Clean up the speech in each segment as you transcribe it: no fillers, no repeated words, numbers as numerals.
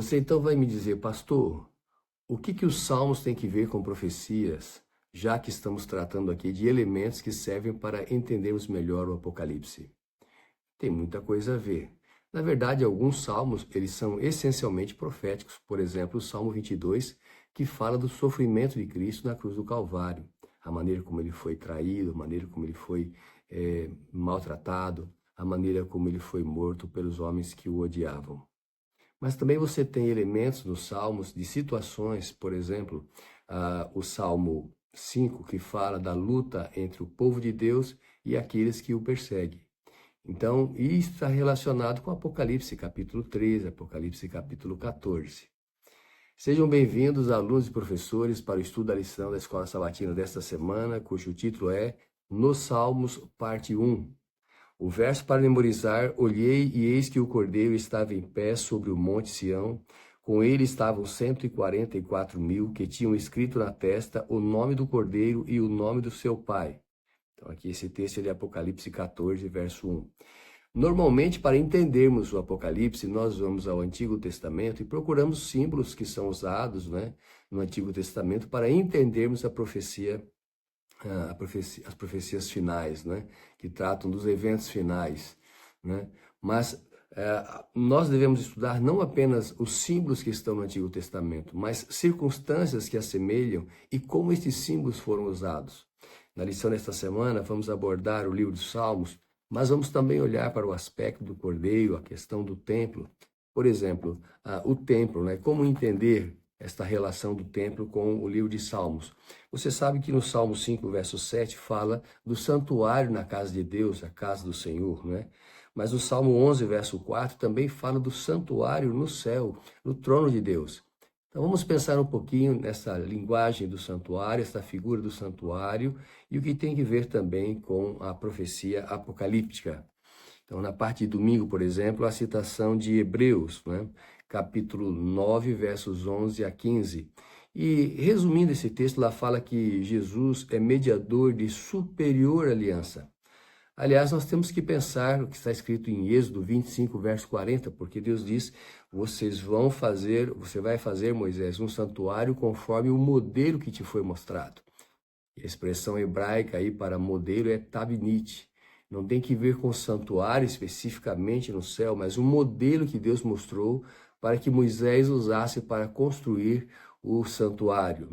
Você então vai me dizer, pastor, o que os salmos têm que ver com profecias, já que estamos tratando aqui de elementos que servem para entendermos melhor o Apocalipse? Tem muita coisa a ver. Na verdade, alguns salmos, eles são essencialmente proféticos. Por exemplo, o Salmo 22, que fala do sofrimento de Cristo na cruz do Calvário. A maneira como ele foi traído, a maneira como ele foi maltratado, a maneira como ele foi morto pelos homens que o odiavam. Mas também você tem elementos nos salmos de situações, por exemplo, o Salmo 5, que fala da luta entre o povo de Deus e aqueles que o perseguem. Então, isso está relacionado com Apocalipse capítulo 13, Apocalipse capítulo 14. Sejam bem-vindos, alunos e professores, para o estudo da lição da Escola Sabatina desta semana, cujo título é Nos Salmos, parte 1. O verso para memorizar: olhei e eis que o Cordeiro estava em pé sobre o monte Sião. Com ele estavam 144.000 que tinham escrito na testa o nome do Cordeiro e o nome do seu pai. Então aqui esse texto é de Apocalipse 14, verso 1. Normalmente, para entendermos o Apocalipse, nós vamos ao Antigo Testamento e procuramos símbolos que são usados, no Antigo Testamento para entendermos a profecia, as profecias finais, que tratam dos eventos finais. Mas nós devemos estudar não apenas os símbolos que estão no Antigo Testamento, mas circunstâncias que assemelham e como estes símbolos foram usados. Na lição desta semana, vamos abordar o livro dos Salmos, mas vamos também olhar para o aspecto do Cordeiro, a questão do templo. Por exemplo, o templo, como entender esta relação do templo com o livro de Salmos. Você sabe que no Salmo 5, verso 7, fala do santuário na casa de Deus, a casa do Senhor, Mas no Salmo 11, verso 4, também fala do santuário no céu, no trono de Deus. Então vamos pensar um pouquinho nessa linguagem do santuário, essa figura do santuário e o que tem que ver também com a profecia apocalíptica. Então na parte de domingo, por exemplo, a citação de Hebreus, capítulo 9, versos 11 a 15. E resumindo esse texto, lá fala que Jesus é mediador de superior aliança. Aliás, nós temos que pensar o que está escrito em Êxodo 25, verso 40, porque Deus diz: você vai fazer, Moisés, um santuário conforme o modelo que te foi mostrado. A expressão hebraica aí para modelo é tabnit. Não tem que ver com o santuário especificamente no céu, mas o modelo que Deus mostrou para que Moisés usasse para construir o santuário,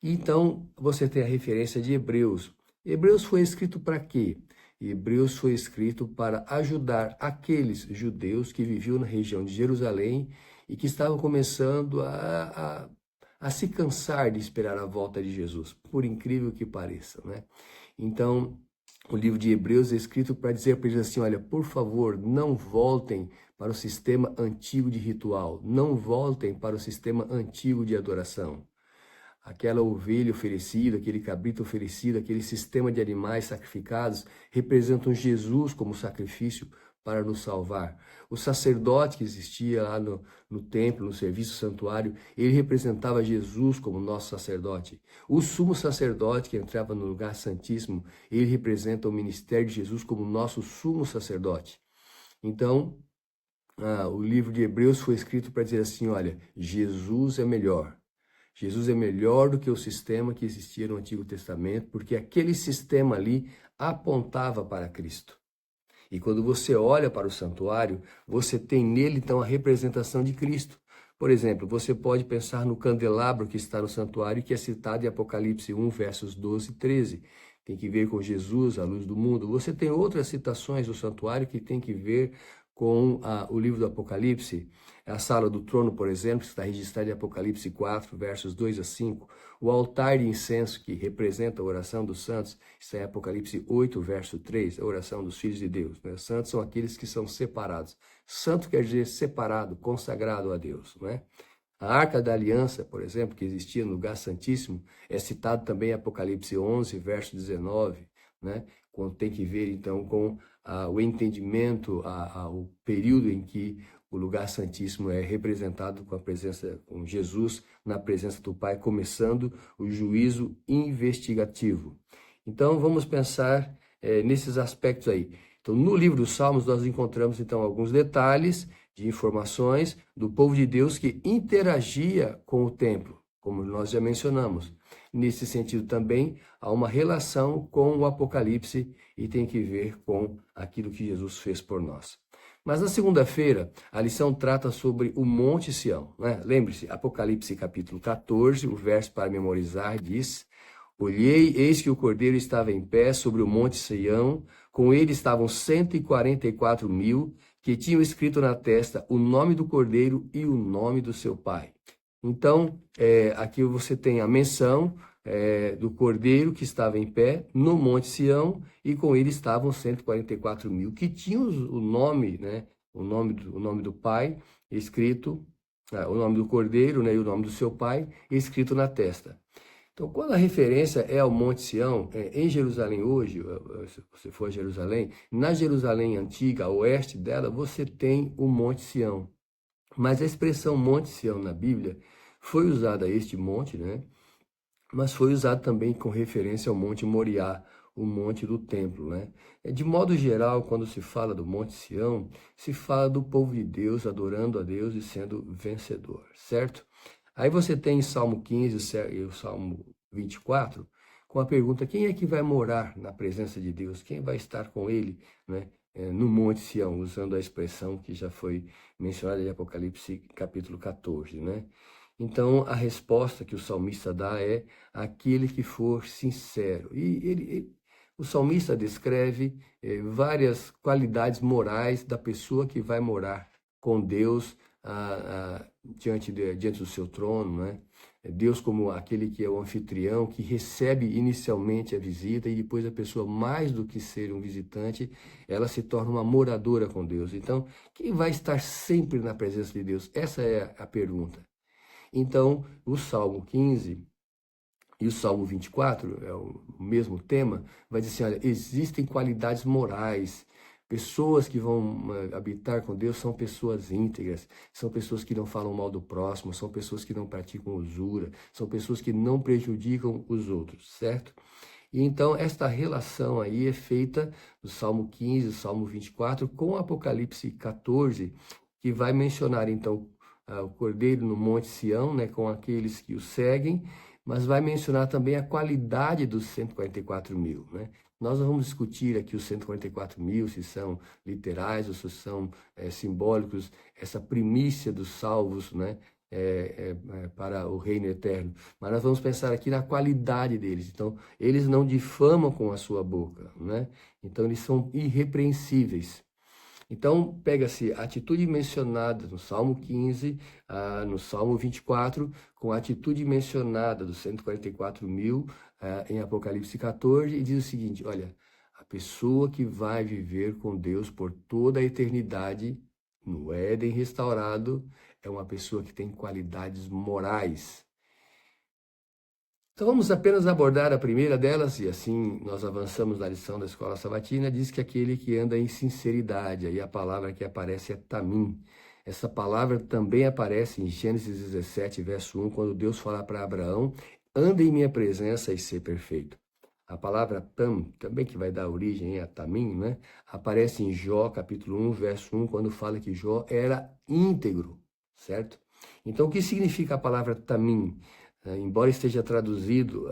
Então, você tem a referência de Hebreus. Hebreus foi escrito para quê? Hebreus foi escrito para ajudar aqueles judeus que viviam na região de Jerusalém e que estavam começando a se cansar de esperar a volta de Jesus, por incrível que pareça, Então, o livro de Hebreus é escrito para dizer para eles assim: olha, por favor, não voltem para o sistema antigo de ritual, não voltem para o sistema antigo de adoração. Aquela ovelha oferecida, aquele cabrito oferecido, aquele sistema de animais sacrificados representam Jesus como sacrifício para nos salvar. O sacerdote que existia lá no templo, no serviço santuário, ele representava Jesus como nosso sacerdote. O sumo sacerdote que entrava no lugar santíssimo, ele representa o ministério de Jesus como nosso sumo sacerdote. Então, o livro de Hebreus foi escrito para dizer assim: olha, Jesus é melhor. Jesus é melhor do que o sistema que existia no Antigo Testamento, porque aquele sistema ali apontava para Cristo. E quando você olha para o santuário, você tem nele então a representação de Cristo. Por exemplo, você pode pensar no candelabro que está no santuário, que é citado em Apocalipse 1, versos 12 e 13. Tem que ver com Jesus, a luz do mundo. Você tem outras citações do santuário que tem que ver com o livro do Apocalipse. A sala do trono, por exemplo, que está registrada em Apocalipse 4, versos 2 a 5. O altar de incenso, que representa a oração dos santos, está em Apocalipse 8, verso 3, a oração dos filhos de Deus. Santos são aqueles que são separados. Santo quer dizer separado, consagrado a Deus. A Arca da Aliança, por exemplo, que existia no lugar santíssimo, é citado também em Apocalipse 11, verso 19, quando tem que ver então com o entendimento, o período em que o lugar santíssimo é representado com Jesus na presença do Pai, começando o juízo investigativo. Então vamos pensar nesses aspectos aí. Então no livro dos Salmos nós encontramos então alguns detalhes de informações do povo de Deus que interagia com o templo, como nós já mencionamos. Nesse sentido também, há uma relação com o Apocalipse e tem que ver com aquilo que Jesus fez por nós. Mas na segunda-feira, a lição trata sobre o Monte Sião, né? Lembre-se, Apocalipse capítulo 14, o verso para memorizar diz: Olhei, eis que o Cordeiro estava em pé sobre o Monte Sião, com ele estavam 144.000, que tinham escrito na testa o nome do Cordeiro e o nome do seu pai. Então, aqui você tem a menção do Cordeiro que estava em pé no Monte Sião, e com ele estavam 144.000, que tinham o nome, né, o nome do pai escrito, o nome do Cordeiro, né, e o nome do seu pai escrito na testa. Então, quando a referência é ao Monte Sião, em Jerusalém hoje, se você for a Jerusalém, na Jerusalém antiga, a oeste dela, você tem o Monte Sião. Mas a expressão Monte Sião na Bíblia foi usada este monte, né? Mas foi usado também com referência ao Monte Moriá, o monte do templo, né? De modo geral, quando se fala do Monte Sião, se fala do povo de Deus adorando a Deus e sendo vencedor, certo? Aí você tem Salmo 15 e o Salmo 24, com a pergunta: quem é que vai morar na presença de Deus? Quem vai estar com ele, né, no Monte Sião, usando a expressão que já foi mencionada em Apocalipse capítulo 14, né? Então, a resposta que o salmista dá é aquele que for sincero. E o salmista descreve várias qualidades morais da pessoa que vai morar com Deus diante do seu trono, né? Deus como aquele que é o anfitrião, que recebe inicialmente a visita, e depois a pessoa, mais do que ser um visitante, ela se torna uma moradora com Deus. Então, quem vai estar sempre na presença de Deus? Essa é a pergunta. Então, o Salmo 15 e o Salmo 24, é o mesmo tema, vai dizer assim: olha, existem qualidades morais. Pessoas que vão habitar com Deus são pessoas íntegras, são pessoas que não falam mal do próximo, são pessoas que não praticam usura, são pessoas que não prejudicam os outros, certo? E então, esta relação aí é feita do Salmo 15, Salmo 24, com o Apocalipse 14, que vai mencionar, então, o Cordeiro no Monte Sião, né, com aqueles que o seguem, mas vai mencionar também a qualidade dos 144.000, né? Nós vamos discutir aqui os 144.000, se são literais ou se são simbólicos, essa primícia dos salvos, né, para o reino eterno. Mas nós vamos pensar aqui na qualidade deles. Então, eles não difamam com a sua boca, né? Então, eles são irrepreensíveis. Então, pega-se a atitude mencionada no Salmo 15, no Salmo 24, com a atitude mencionada dos 144.000 em Apocalipse 14, e diz o seguinte: olha, a pessoa que vai viver com Deus por toda a eternidade, no Éden restaurado, é uma pessoa que tem qualidades morais. Então vamos apenas abordar a primeira delas, e assim nós avançamos na lição da Escola Sabatina. Diz que aquele que anda em sinceridade, aí a palavra que aparece é tamim. Essa palavra também aparece em Gênesis 17, verso 1, quando Deus fala para Abraão: anda em minha presença e ser perfeito. A palavra também que vai dar origem a tamim, né, aparece em Jó, capítulo 1, verso 1, quando fala que Jó era íntegro, certo? Então, o que significa a palavra tamim? Embora esteja traduzido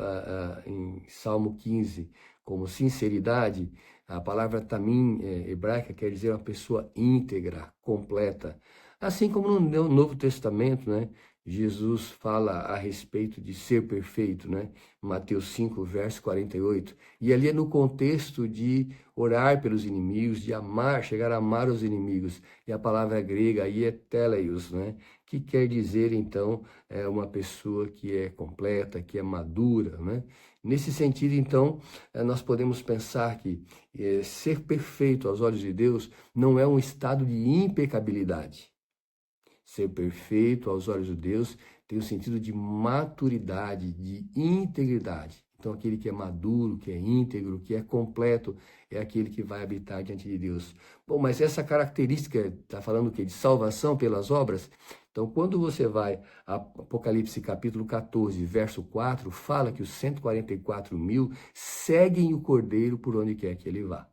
em Salmo 15 como sinceridade, a palavra tamim hebraica quer dizer uma pessoa íntegra, completa. Assim como no Novo Testamento, né, Jesus fala a respeito de ser perfeito, né? Mateus 5, verso 48. E ali é no contexto de orar pelos inimigos, de amar, chegar a amar os inimigos. E a palavra grega aí é teleios, né? Que quer dizer, então, uma pessoa que é completa, que é madura, né? Nesse sentido, então, nós podemos pensar que ser perfeito aos olhos de Deus não é um estado de impecabilidade. Ser perfeito aos olhos de Deus tem o sentido de maturidade, de integridade. Então, aquele que é maduro, que é íntegro, que é completo, é aquele que vai habitar diante de Deus. Bom, mas essa característica, está falando o quê? De salvação pelas obras? Então, quando você vai a Apocalipse capítulo 14, verso 4, fala que os 144.000 seguem o Cordeiro por onde quer que ele vá.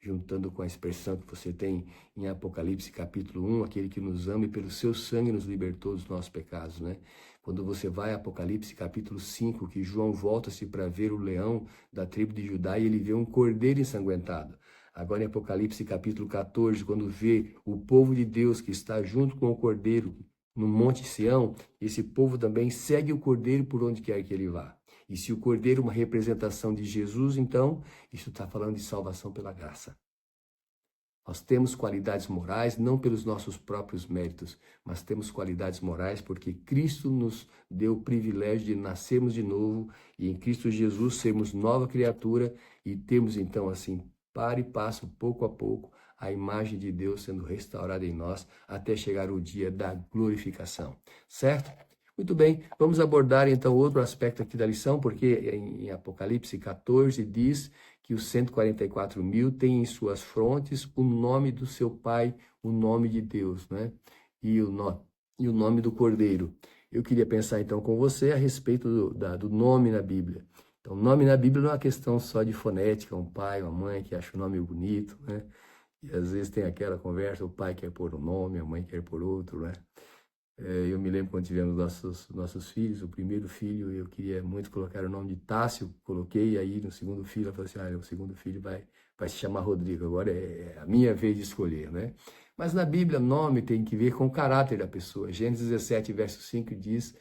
juntando com a expressão que você tem em Apocalipse capítulo 1, aquele que nos ama e pelo seu sangue nos libertou dos nossos pecados, né? Quando você vai a Apocalipse capítulo 5, que João volta-se para ver o leão da tribo de Judá e ele vê um cordeiro ensanguentado. Agora em Apocalipse capítulo 14, quando vê o povo de Deus que está junto com o cordeiro no Monte Sião, esse povo também segue o cordeiro por onde quer que ele vá. E se o cordeiro é uma representação de Jesus, então, isso está falando de salvação pela graça. Nós temos qualidades morais não pelos nossos próprios méritos, mas temos qualidades morais porque Cristo nos deu o privilégio de nascermos de novo e em Cristo Jesus sermos nova criatura e temos então assim, para e passo, pouco a pouco, a imagem de Deus sendo restaurada em nós até chegar o dia da glorificação, certo? Muito bem, vamos abordar então outro aspecto aqui da lição, porque em Apocalipse 14 diz que os 144.000 têm em suas frontes o nome do seu Pai, o nome de Deus, né? E o nome do Cordeiro. Eu queria pensar então com você a respeito do nome na Bíblia. Então, nome na Bíblia não é uma questão só de fonética, um pai, uma mãe que acha o nome bonito, né? E às vezes tem aquela conversa, o pai quer pôr um nome, a mãe quer pôr outro, né? Eu me lembro quando tivemos nossos filhos, o primeiro filho eu queria muito colocar o nome de Tássio, coloquei, e aí no segundo filho eu falei assim, olha, o segundo filho vai se chamar Rodrigo, agora é a minha vez de escolher, né? Mas na Bíblia, nome tem que ver com o caráter da pessoa. Gênesis 17, verso 5 diz,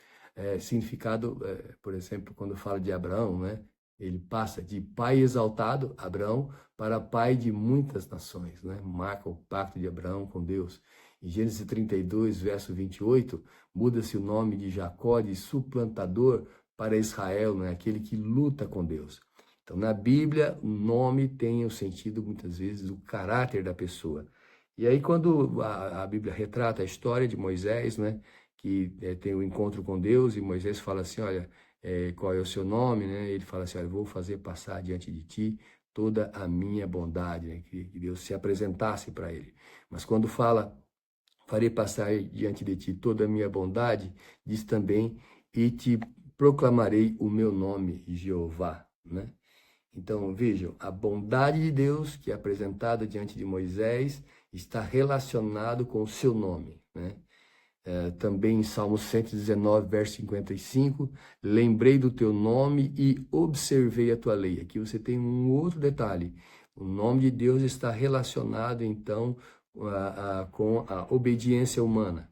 significado, por exemplo, quando fala de Abraão, né? Ele passa de pai exaltado, Abraão, para pai de muitas nações, né? Marca o pacto de Abraão com Deus. Em Gênesis 32, verso 28, muda-se o nome de Jacó de suplantador para Israel, né? Aquele que luta com Deus. Então, na Bíblia, o nome tem o sentido, muitas vezes, do caráter da pessoa. E aí, quando a Bíblia retrata a história de Moisés, né? Que tem o encontro com Deus, e Moisés fala assim, olha, qual é o seu nome, né? Ele fala assim, olha, vou fazer passar diante de ti toda a minha bondade, né? Que Deus se apresentasse para ele. Mas quando fala, farei passar diante de ti toda a minha bondade, diz também, e te proclamarei o meu nome, Jeová, né? Então, vejam, a bondade de Deus que é apresentada diante de Moisés está relacionado com o seu nome, né? Também em Salmo 119, verso 55, lembrei do teu nome e observei a tua lei. Aqui você tem um outro detalhe. O nome de Deus está relacionado, então, com a obediência humana.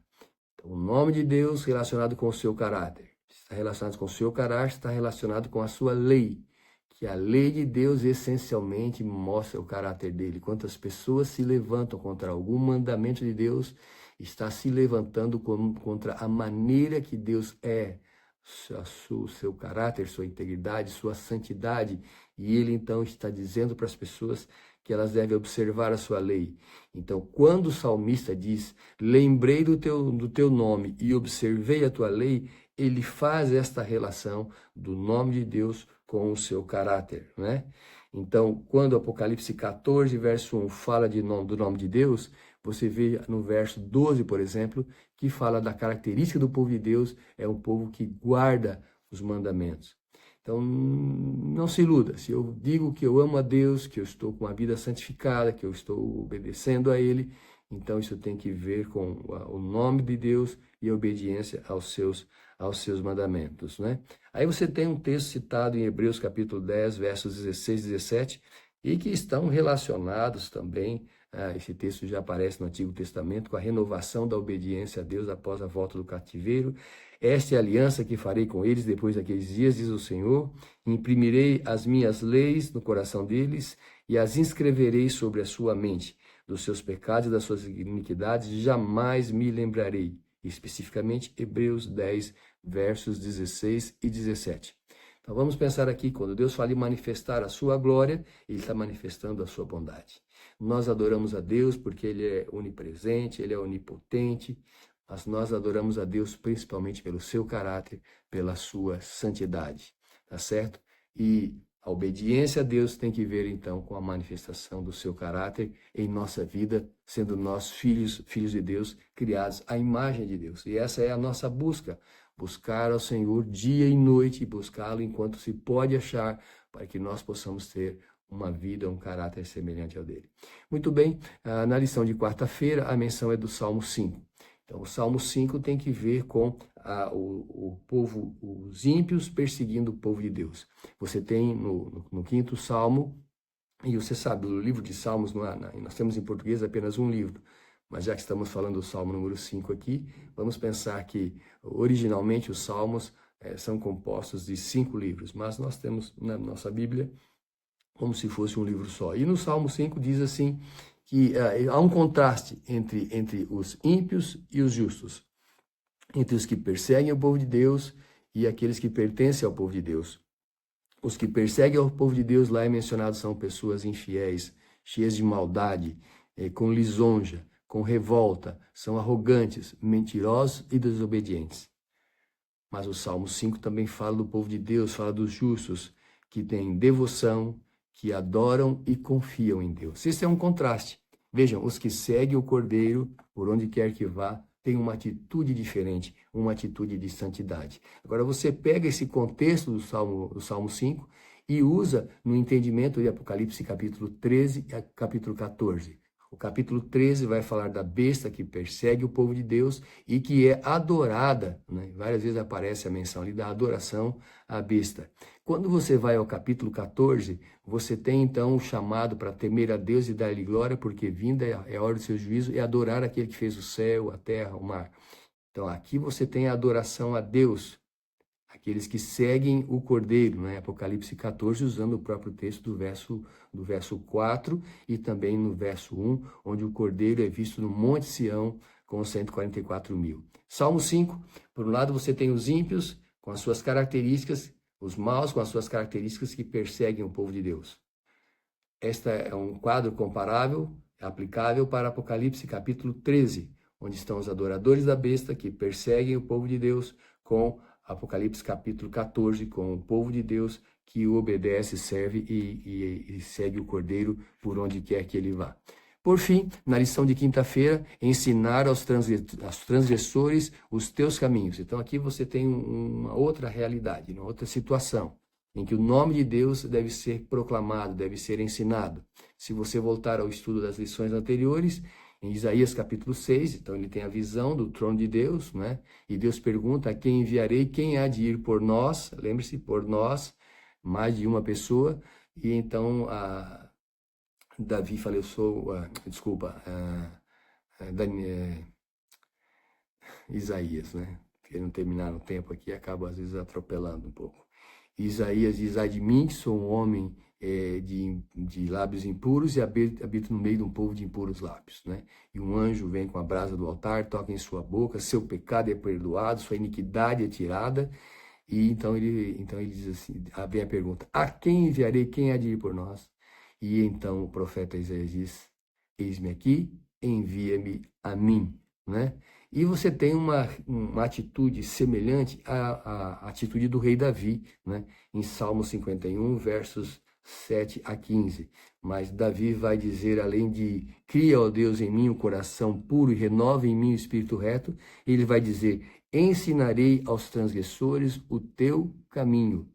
Então, o nome de Deus relacionado com o seu caráter. Está relacionado com o seu caráter, está relacionado com a sua lei. Que a lei de Deus essencialmente mostra o caráter dele. Quantas pessoas se levantam contra algum mandamento de Deus, está se levantando contra a maneira que Deus é, o seu caráter, sua integridade, sua santidade. E ele então está dizendo para as pessoas que elas devem observar a sua lei. Então, quando o salmista diz, lembrei do teu nome e observei a tua lei, ele faz esta relação do nome de Deus com o seu caráter, né? Então, quando Apocalipse 14, verso 1 fala do nome de Deus, você vê no verso 12, por exemplo, que fala da característica do povo de Deus, é um povo que guarda os mandamentos. Então, não se iluda. Se eu digo que eu amo a Deus, que eu estou com uma vida santificada, que eu estou obedecendo a Ele, então isso tem que ver com o nome de Deus e a obediência aos seus mandamentos, né? Aí você tem um texto citado em Hebreus capítulo 10, versos 16 e 17, e que estão relacionados também, esse texto já aparece no Antigo Testamento, com a renovação da obediência a Deus após a volta do cativeiro. Esta é a aliança que farei com eles depois daqueles dias, diz o Senhor. Imprimirei as minhas leis no coração deles e as inscreverei sobre a sua mente. Dos seus pecados e das suas iniquidades jamais me lembrarei. Especificamente, Hebreus 10, versos 16 e 17. Então vamos pensar aqui, quando Deus fala em manifestar a sua glória, Ele está manifestando a sua bondade. Nós adoramos a Deus porque Ele é onipresente, Ele é onipotente, mas nós adoramos a Deus principalmente pelo seu caráter, pela sua santidade, tá certo? E a obediência a Deus tem que ver, então, com a manifestação do seu caráter em nossa vida, sendo nós filhos de Deus, criados à imagem de Deus. E essa é a nossa busca, buscar ao Senhor dia e noite, e buscá-lo enquanto se pode achar, para que nós possamos ter uma vida, um caráter semelhante ao dele. Muito bem, na lição de quarta-feira, a menção é do Salmo 5. Então, o Salmo 5 tem que ver com o povo, os ímpios perseguindo o povo de Deus. Você tem no quinto Salmo, e você sabe, o livro de Salmos, nós temos em português apenas um livro, mas já que estamos falando do Salmo número 5 aqui, vamos pensar que originalmente os Salmos são compostos de 5 livros, mas nós temos na nossa Bíblia como se fosse um livro só. E no Salmo 5 diz assim, que há um contraste entre os ímpios e os justos, entre os que perseguem o povo de Deus e aqueles que pertencem ao povo de Deus. Os que perseguem o povo de Deus, lá é mencionado, são pessoas infiéis, cheias de maldade, com lisonja, com revolta, são arrogantes, mentirosos e desobedientes. Mas o Salmo 5 também fala do povo de Deus, fala dos justos, que têm devoção, que adoram e confiam em Deus. Esse é um contraste. Vejam, os que seguem o Cordeiro, por onde quer que vá, têm uma atitude diferente, uma atitude de santidade. Agora, você pega esse contexto do Salmo 5 e usa no entendimento de Apocalipse capítulo 13 e capítulo 14. O capítulo 13 vai falar da besta que persegue o povo de Deus e que é adorada, né? Várias vezes aparece a menção ali da adoração à besta. Quando você vai ao capítulo 14, você tem então o chamado para temer a Deus e dar-lhe glória, porque vinda é a hora do seu juízo, e adorar aquele que fez o céu, a terra, o mar. Então aqui você tem a adoração a Deus, aqueles que seguem o Cordeiro, né? Apocalipse 14, usando o próprio texto do verso 4 e também no verso 1, onde o Cordeiro é visto no Monte Sião com 144 mil. Salmo 5, por um lado você tem os ímpios com as suas características, os maus com as suas características que perseguem o povo de Deus. Esta é um quadro comparável, aplicável para Apocalipse capítulo 13, onde estão os adoradores da besta que perseguem o povo de Deus, com Apocalipse capítulo 14, com o povo de Deus que o obedece, serve e segue o Cordeiro por onde quer que ele vá. Por fim, na lição de quinta-feira, ensinar aos transgressores os teus caminhos. Então aqui você tem uma outra realidade, uma outra situação, em que o nome de Deus deve ser proclamado, deve ser ensinado. Se você voltar ao estudo das lições anteriores, em Isaías capítulo 6, então ele tem a visão do trono de Deus, né? E Deus pergunta: a quem enviarei, quem há de ir por nós? Lembre-se, por nós, mais de uma pessoa. E então Davi falou, Isaías, né? Porque não terminaram o tempo aqui, acaba às vezes atropelando um pouco. Isaías diz: ai de mim, que sou um homem de lábios impuros e habito no meio de um povo de impuros lábios, né? E um anjo vem com a brasa do altar, toca em sua boca, seu pecado é perdoado, sua iniquidade é tirada. E então ele diz assim, vem a pergunta: a quem enviarei, quem há de ir por nós? E então o profeta Isaías diz: eis-me aqui, envia-me a mim, né? E você tem uma atitude semelhante à atitude do rei Davi, né? Em Salmo 51, versos 7 a 15. Mas Davi vai dizer, além de cria, ó Deus, em mim um coração puro e renova em mim o espírito reto, ele vai dizer: ensinarei aos transgressores o teu caminho.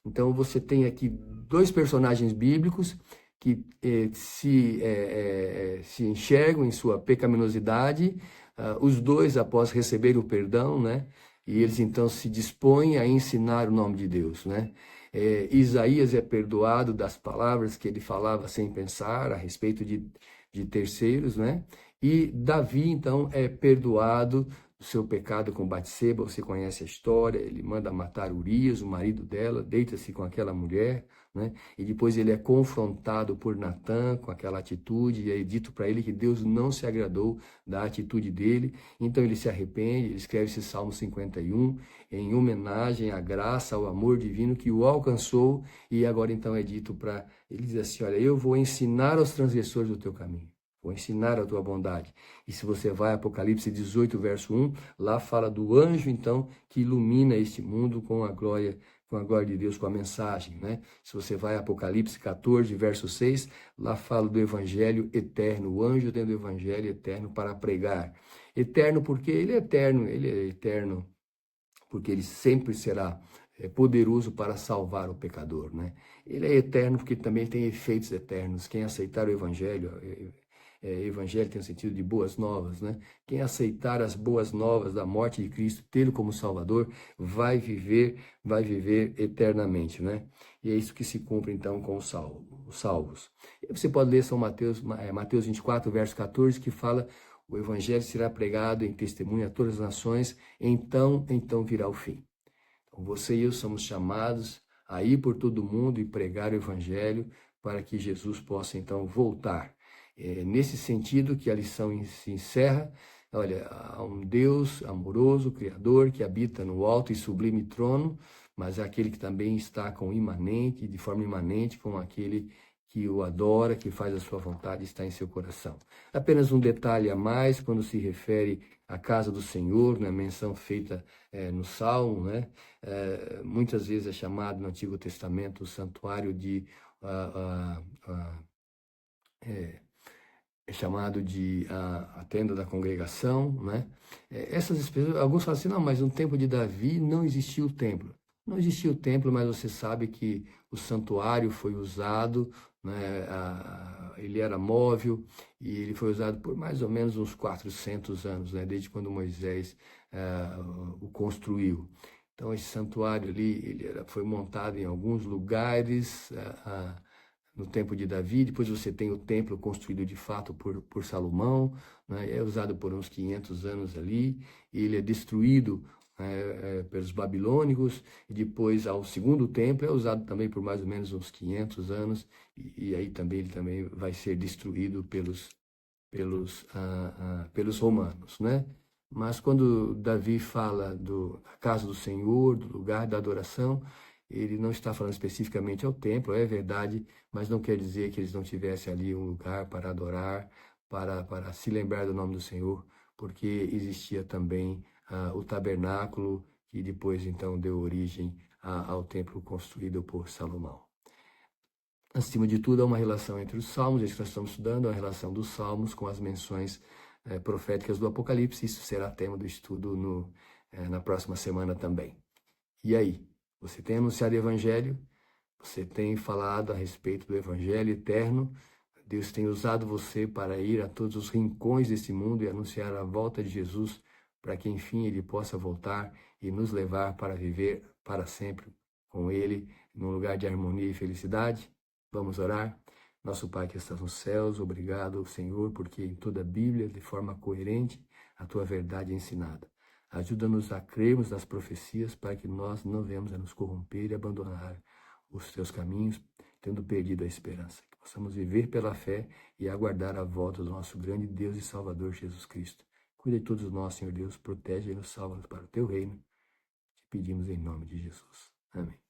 Então você tem aqui dois personagens bíblicos que se enxergam em sua pecaminosidade, os dois após receber o perdão, né? E eles então se dispõem a ensinar o nome de Deus, né? Isaías é perdoado das palavras que ele falava sem pensar a respeito de terceiros, né? E Davi então é perdoado do seu pecado com Batseba. Você conhece a história, ele manda matar Urias, o marido dela, deita-se com aquela mulher, né? E depois ele é confrontado por Natã com aquela atitude, e é dito para ele que Deus não se agradou da atitude dele. Então ele se arrepende, ele escreve esse Salmo 51 em homenagem à graça, ao amor divino que o alcançou. E agora então é dito para ele, diz assim: olha, eu vou ensinar aos transgressores o teu caminho, vou ensinar a tua bondade. E se você vai a Apocalipse 18, verso 1, lá fala do anjo, então, que ilumina este mundo com a glória de Deus, com a mensagem, né? Se você vai a Apocalipse 14, verso 6, lá fala do evangelho eterno, o anjo tendo o evangelho eterno para pregar. Eterno porque ele é eterno porque ele sempre será é poderoso para salvar o pecador, né? Ele é eterno porque também tem efeitos eternos. Quem aceitar o Evangelho, Evangelho tem o sentido de boas novas, né? Quem aceitar as boas novas da morte de Cristo, tê-lo como Salvador, vai viver eternamente, né? E é isso que se cumpre então com os salvos. E você pode ler São Mateus, Mateus 24, verso 14, que fala: o Evangelho será pregado em testemunho a todas as nações, então virá o fim. Então, você e eu somos chamados a ir por todo mundo e pregar o Evangelho para que Jesus possa então voltar. É nesse sentido que a lição se encerra. Olha, há um Deus amoroso, Criador, que habita no alto e sublime trono, mas é aquele que também está de forma imanente com aquele que o adora, que faz a sua vontade, está em seu coração. Apenas um detalhe a mais quando se refere à casa do Senhor, na menção feita no Salmo, né? Muitas vezes é chamado no Antigo Testamento o santuário de chamado de a tenda da congregação, né? Essas expressões, alguns falam assim: não, mas no tempo de Davi não existia o templo. Não existia o templo, mas você sabe que o santuário foi usado, né? Ele era móvel e ele foi usado por mais ou menos uns 400 anos, né? Desde quando Moisés o construiu. Então esse santuário ali, foi montado em alguns lugares no tempo de Davi. Depois você tem o templo construído de fato por Salomão, né? É usado por uns 500 anos ali, e ele é destruído pelos babilônicos, e depois ao segundo templo é usado também por mais ou menos uns 500 anos, e aí também ele também vai ser destruído pelos romanos, né? Mas quando Davi fala da casa do Senhor, do lugar da adoração, ele não está falando especificamente ao templo, é verdade, mas não quer dizer que eles não tivessem ali um lugar para adorar, para se lembrar do nome do Senhor, porque existia também o tabernáculo, que depois então deu origem ao templo construído por Salomão. Acima de tudo, há uma relação entre os salmos, isso que nós estamos estudando, a relação dos salmos com as menções proféticas do Apocalipse. Isso será tema do estudo na próxima semana também. E aí, você tem anunciado o Evangelho? Você tem falado a respeito do Evangelho eterno? Deus tem usado você para ir a todos os rincões desse mundo e anunciar a volta de Jesus, para que enfim Ele possa voltar e nos levar para viver para sempre com Ele, num lugar de harmonia e felicidade? Vamos orar? Nosso Pai que estás nos céus, obrigado, Senhor, porque em toda a Bíblia, de forma coerente, a Tua verdade é ensinada. Ajuda-nos a crermos nas profecias para que nós não venhamos a nos corromper e abandonar os Teus caminhos, tendo perdido a esperança. Que possamos viver pela fé e aguardar a volta do nosso grande Deus e Salvador Jesus Cristo. Cuida de todos nós, Senhor Deus, protege e nos salva para o Teu reino. Te pedimos em nome de Jesus. Amém.